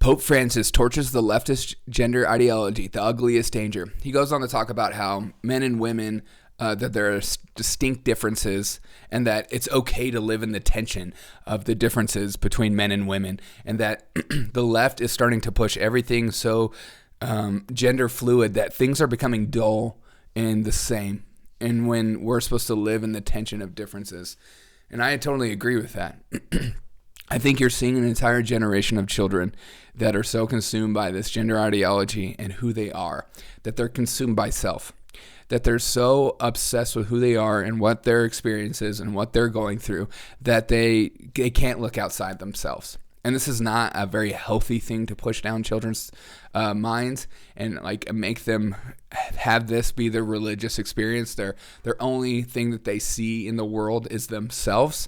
Pope Francis torches the leftist gender ideology, the ugliest danger. He goes on to talk about how men and women, that there are distinct differences and that it's okay to live in the tension of the differences between men and women, and that the left is starting to push everything so gender fluid that things are becoming dull and the same, and when we're supposed to live in the tension of differences. And I totally agree with that. I think you're seeing an entire generation of children that are so consumed by this gender ideology and who they are, that they're consumed by self, that they're so obsessed with who they are and what their experience is and what they're going through that they can't look outside themselves. And this is not a very healthy thing to push down children's minds and like make them have this be their religious experience. Their only thing that they see in the world is themselves.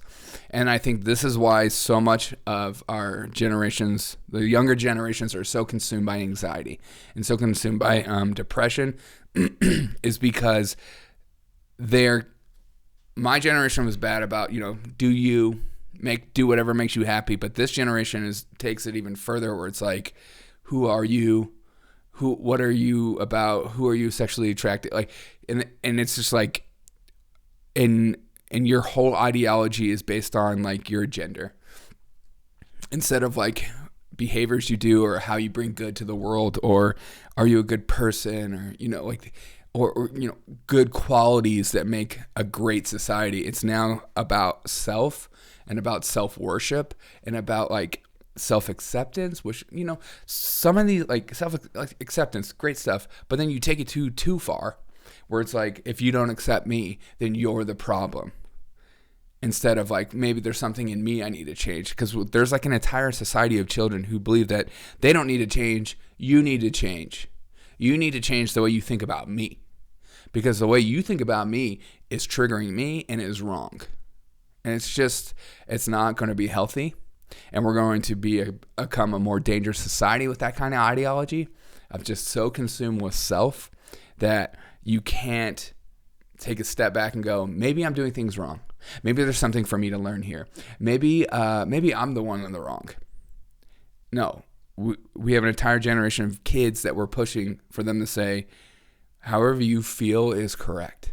And I think this is why so much of our generations, the younger generations, are so consumed by anxiety and so consumed by depression is because my generation was bad about, do whatever makes you happy, but this generation takes it even further, where it's like, who are you? What are you about? Who are you sexually attracted? Like, and it's just like, and your whole ideology is based on like your gender, instead of like behaviors you do or how you bring good to the world, or are you a good person, or good qualities that make a great society. It's now about self and about self-worship and about like self-acceptance, which, some of these like self-acceptance, great stuff, but then you take it too far, where it's like, if you don't accept me, then you're the problem. Instead of like, maybe there's something in me I need to change, because there's like an entire society of children who believe that they don't need to change. You need to change. You need to change the way you think about me, because the way you think about me is triggering me and is wrong. And it's not going to be healthy. And we're going to become a more dangerous society with that kind of ideology of just so consumed with self that you can't take a step back and go, maybe I'm doing things wrong. Maybe there's something for me to learn here. Maybe I'm the one in the wrong. No, we have an entire generation of kids that we're pushing for them to say, however you feel is correct.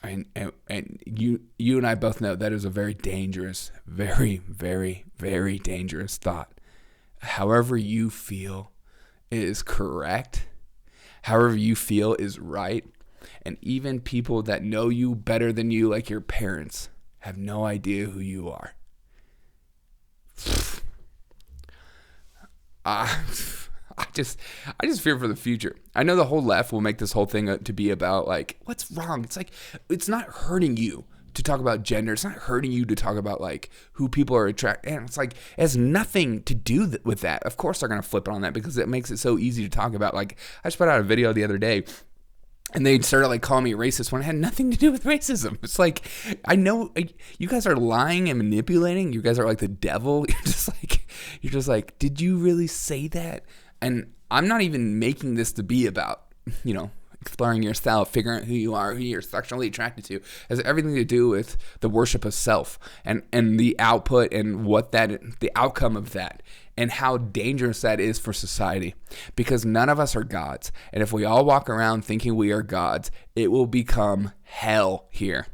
And you and I both know that is a very dangerous, very, very, very dangerous thought. However you feel is correct. However you feel is right. And even people that know you better than you, like your parents, have no idea who you are. I just fear for the future. I know the whole left will make this whole thing to be about like, what's wrong? It's like, it's not hurting you to talk about gender. It's not hurting you to talk about like who people are attracted. And it's like, it has nothing to do with that. Of course they're going to flip it on that because it makes it so easy to talk about. Like, I just put out a video the other day and they started like calling me racist when it had nothing to do with racism. It's like, I know you guys are lying and manipulating. You guys are like the devil. You're just like, did you really say that? And I'm not even making this to be about, exploring yourself, figuring out who you are, who you're sexually attracted to. It has everything to do with the worship of self and the output and the outcome of that, and how dangerous that is for society, because none of us are gods. And if we all walk around thinking we are gods, it will become hell here.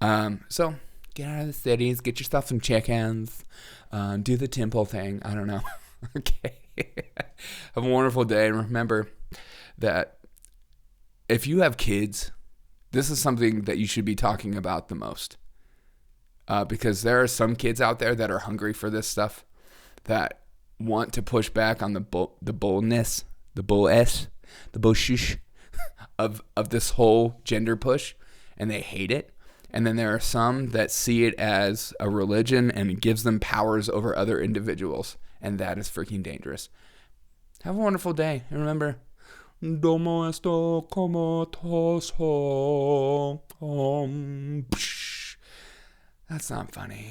So get out of the cities, get yourself some chickens, do the temple thing. I don't know. Okay. Have a wonderful day. And remember that if you have kids, this is something that you should be talking about the most. Because there are some kids out there that are hungry for this stuff, that want to push back on the bullness, the bullshish of this whole gender push, and they hate it. And then there are some that see it as a religion and it gives them powers over other individuals. And that is freaking dangerous. Have a wonderful day. And remember, Domo esto como toso. That's not funny.